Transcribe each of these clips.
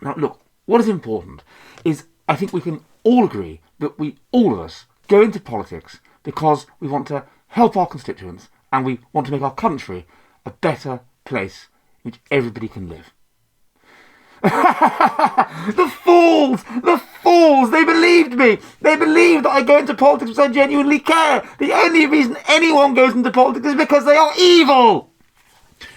Now, look, what is important is I think we can all agree that all of us, go into politics because we want to help our constituents and we want to make our country a better place in which everybody can live. The fools, they believed me. They believed that I go into politics because I genuinely care. The only reason anyone goes into politics is because they are evil.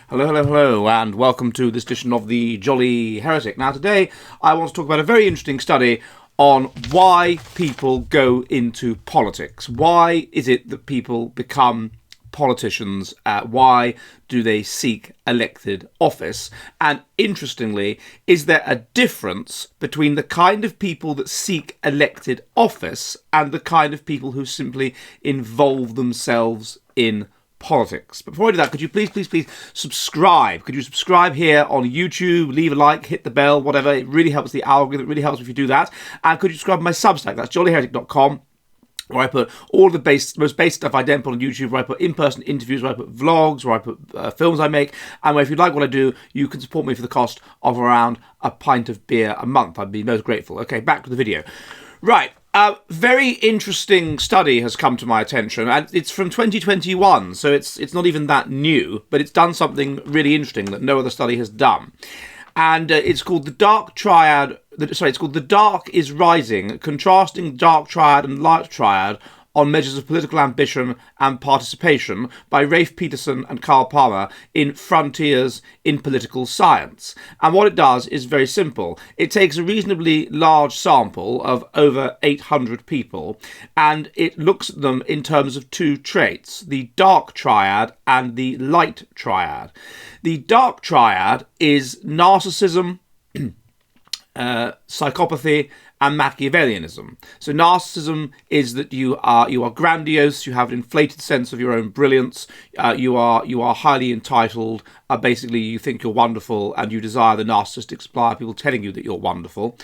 Hello, and welcome to this edition of the Jolly Heretic. Now, today I want to talk about a very interesting study on why people go into politics. Why is it that people become politicians? Why do they seek elected office? And interestingly, is there a difference between the kind of people that seek elected office and the kind of people who simply involve themselves in politics? But before I do that, could you please subscribe? Could you subscribe here on YouTube, leave a like, hit the bell, whatever. It really helps the algorithm. It really helps if you do that. And could you subscribe to my Substack? That's jollyheretic.com, where I put all the most basic stuff I don't put on YouTube, where I put in-person interviews, where I put vlogs, where I put films I make, and where if you like what I do, you can support me for the cost of around a pint of beer a month. I'd be most grateful. Okay, back to the video. Right. A very interesting study has come to my attention, and it's from 2021, so it's not even that new, but it's done something really interesting that no other study has done. And it's called the Dark Triad. It's called The Dark is Rising, Contrasting Dark Triad and Light Triad on Measures of Political Ambition and Participation by Rafe Peterson and Carl Palmer in Frontiers in Political Science. And what it does is very simple. It takes a reasonably large sample of over 800 people, and it looks at them in terms of two traits, the dark triad and the light triad. The dark triad is narcissism, psychopathy, and Machiavellianism. So narcissism is that you are grandiose, you have an inflated sense of your own brilliance, you are highly entitled, basically you think you're wonderful and you desire the narcissistic supply of people telling you that you're wonderful.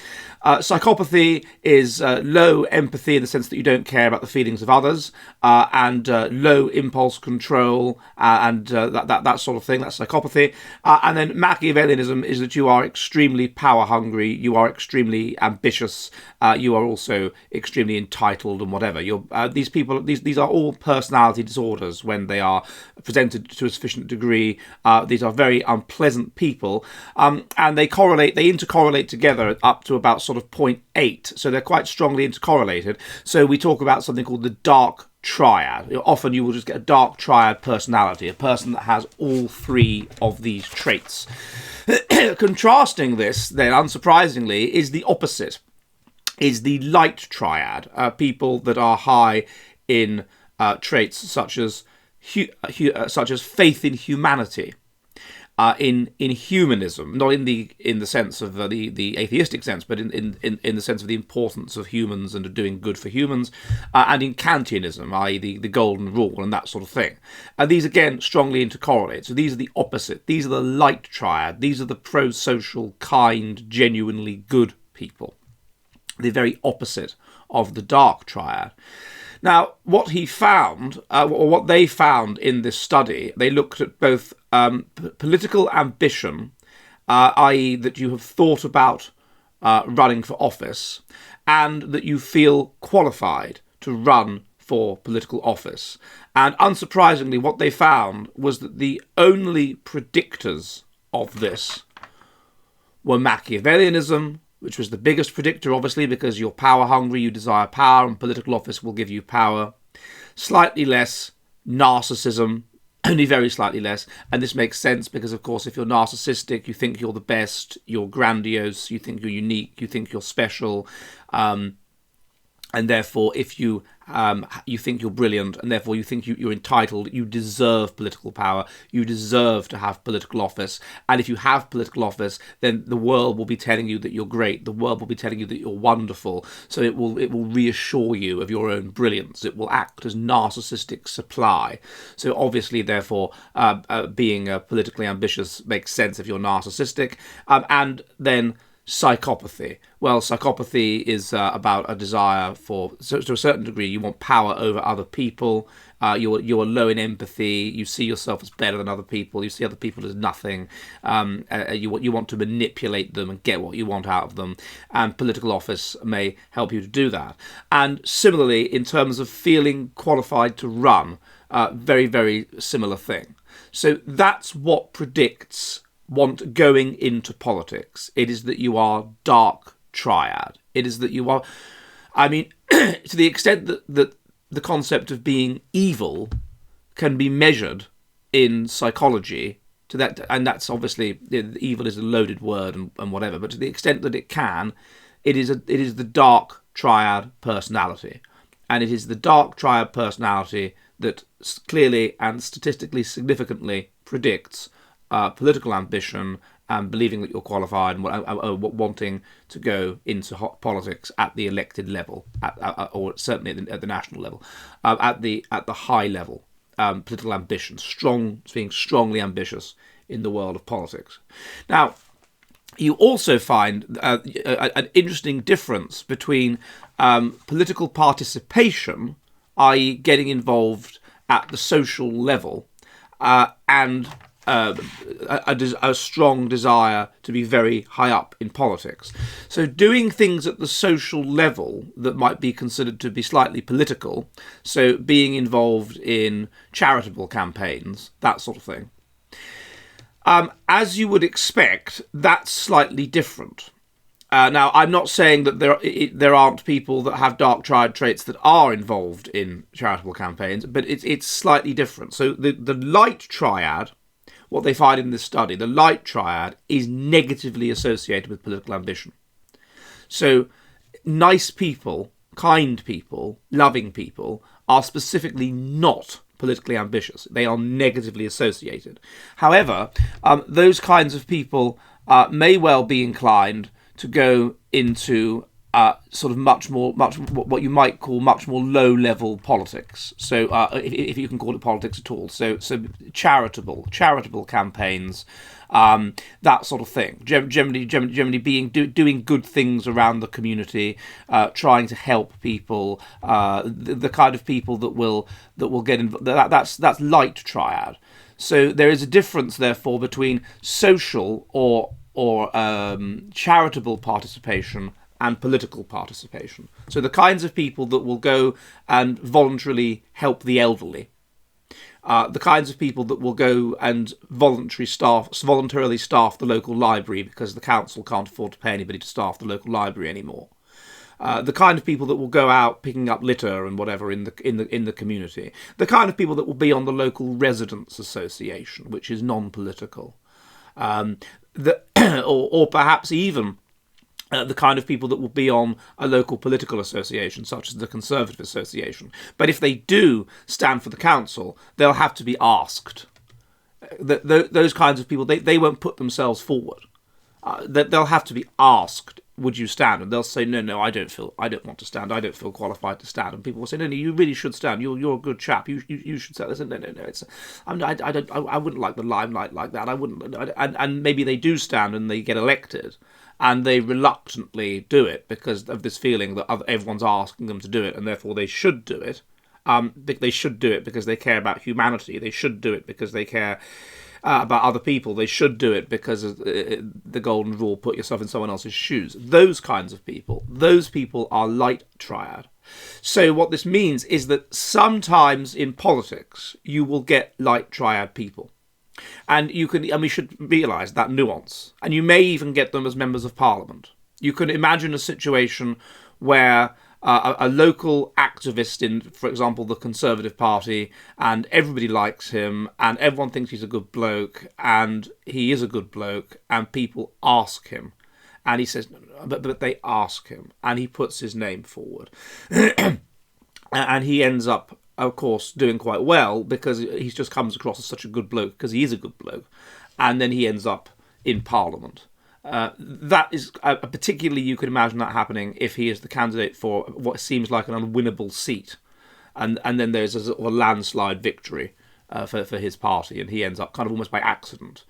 Psychopathy is low empathy in the sense that you don't care about the feelings of others, and low impulse control, and that sort of thing. That's psychopathy. And then Machiavellianism is that you are extremely power hungry, you are extremely ambitious, you are also extremely entitled and whatever. These are all personality disorders when they are presented to a sufficient degree. These are very unpleasant people, and they intercorrelate together up to about sort of 0.8. So they're quite strongly intercorrelated. So we talk about something called the dark triad. Often you will just get a dark triad personality, a person that has all three of these traits. Contrasting this, then, unsurprisingly, is the opposite, is the light triad, people that are high in traits such as faith in humanity, in humanism, not in the sense of the atheistic sense, but in the sense of the importance of humans and of doing good for humans, and in Kantianism, i.e. the golden rule and that sort of thing. And these again strongly intercorrelate. So these are the opposite. These are the light triad. These are the pro-social, kind, genuinely good people. The very opposite of the dark triad. Now, what he found, or what they found in this study, they looked at both political ambition, i.e. that you have thought about running for office, and that you feel qualified to run for political office. And unsurprisingly, what they found was that the only predictors of this were Machiavellianism, which was the biggest predictor, obviously, because you're power hungry, you desire power, and political office will give you power. Slightly less narcissism, only very slightly less. And this makes sense because, of course, if you're narcissistic, you think you're the best, you're grandiose, you think you're unique, you think you're special. And therefore, if you think you're brilliant, and therefore you think you're entitled, you deserve political power, you deserve to have political office. And if you have political office, then the world will be telling you that you're great. The world will be telling you that you're wonderful. So it will reassure you of your own brilliance. It will act as narcissistic supply. So obviously, therefore, being politically ambitious makes sense if you're narcissistic. And then psychopathy. Well, psychopathy is about a desire for, so to a certain degree, you want power over other people. You're low in empathy. You see yourself as better than other people. You see other people as nothing. You want to manipulate them and get what you want out of them. And political office may help you to do that. And similarly, in terms of feeling qualified to run, very, very similar thing. So that's what predicts going into politics. It is that you are dark triad. It is that you are, I mean, to the extent that the concept of being evil can be measured in psychology, to that, and that's obviously, evil is a loaded word and whatever, but to the extent that it can, it is the dark triad personality. And it is the dark triad personality that clearly and statistically significantly predicts political ambition and believing that you're qualified and wanting to go into politics at the elected level, or certainly at the national level, at the high level, political ambition, being strongly ambitious in the world of politics. Now, you also find an interesting difference between political participation, i.e. getting involved at the social level, and a strong desire to be very high up in politics. So doing things at the social level that might be considered to be slightly political, so being involved in charitable campaigns, that sort of thing, as you would expect, that's slightly different. Now, I'm not saying that there aren't people that have dark triad traits that are involved in charitable campaigns, but it's slightly different. So the light triad, what they find in this study, the light triad is negatively associated with political ambition. So nice people, kind people, loving people are specifically not politically ambitious. They are negatively associated. However, those kinds of people may well be inclined to go into sort of much more what you might call much more low-level politics. So if you can call it politics at all. So charitable campaigns, that sort of thing. Generally doing good things around the community, trying to help people, the kind of people that will get involved. That's light triad. So there is a difference, therefore, between social or charitable participation and political participation. So the kinds of people that will go and voluntarily help the elderly, the kinds of people that will go and voluntarily staff the local library because the council can't afford to pay anybody to staff the local library anymore. The kind of people that will go out picking up litter and whatever in the community. The kind of people that will be on the local residents' association, which is non-political. Or perhaps even the kind of people that will be on a local political association, such as the Conservative Association. But if they do stand for the council, they'll have to be asked. Those kinds of people, they won't put themselves forward. They'll have to be asked, would you stand? And they'll say, no, I don't want to stand. I don't feel qualified to stand. And people will say, no, you really should stand. You're a good chap. You should stand. They say, no. I wouldn't like the limelight like that. I wouldn't. And maybe they do stand and they get elected, and they reluctantly do it because of this feeling that everyone's asking them to do it, and therefore they should do it. They should do it because they care about humanity. They should do it because they care about other people. They should do it because of the golden rule, put yourself in someone else's shoes. Those kinds of people, those people are light triad. So what this means is that sometimes in politics, you will get light triad people. And we should realise that nuance. And you may even get them as members of parliament. You can imagine a situation where a local activist in, for example, the Conservative Party, and everybody likes him, and everyone thinks he's a good bloke, and he is a good bloke, and people ask him. And he says, no, but they ask him, and he puts his name forward. And he ends up, of course, doing quite well because he just comes across as such a good bloke because he is a good bloke. And then he ends up in Parliament. That is particularly, you could imagine that happening if he is the candidate for what seems like an unwinnable seat. And then there's a sort of a landslide victory for his party, and he ends up kind of almost by accident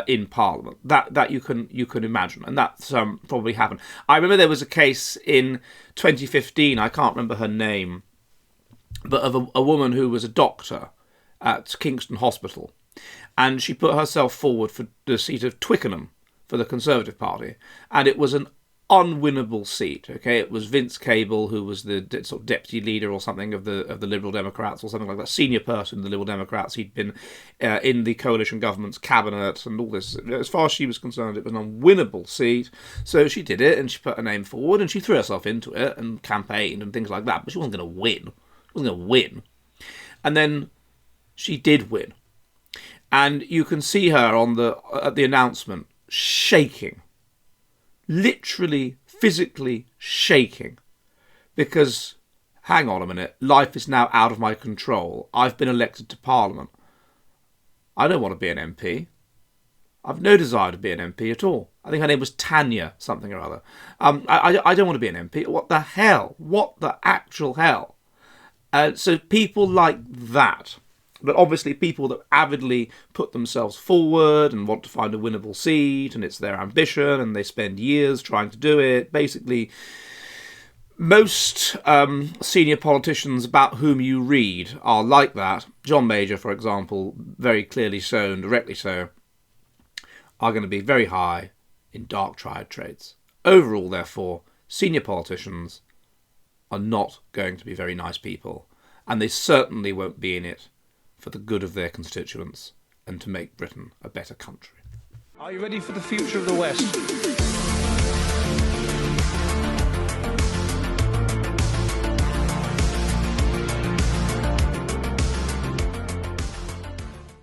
in Parliament. That you can imagine, and that's probably happened. I remember there was a case in 2015. I can't remember her name, but of a woman who was a doctor at Kingston Hospital, and she put herself forward for the seat of Twickenham for the Conservative Party, and it was an unwinnable seat. Okay, it was Vince Cable, who was the sort of deputy leader or something of the Liberal Democrats or something like that, senior person in the Liberal Democrats. He'd been in the coalition government's cabinet and all this. As far as she was concerned, it was an unwinnable seat. So she did it, and she put her name forward, and she threw herself into it and campaigned and things like that. But she wasn't going to win. She wasn't going to win. And then she did win, and you can see her at the announcement shaking. Literally, physically shaking, because, hang on a minute, life is now out of my control. I've been elected to Parliament. I don't want to be an MP. I've no desire to be an MP at all. I think her name was Tanya something or other. I don't want to be an MP. What the hell? What the actual hell? So people like that. But obviously people that avidly put themselves forward and want to find a winnable seat, and it's their ambition, and they spend years trying to do it. Basically, most senior politicians about whom you read are like that. John Major, for example, very clearly so and directly so, are going to be very high in dark triad traits. Overall, therefore, senior politicians are not going to be very nice people, and they certainly won't be in it for the good of their constituents and to make Britain a better country. Are you ready for the future of the West?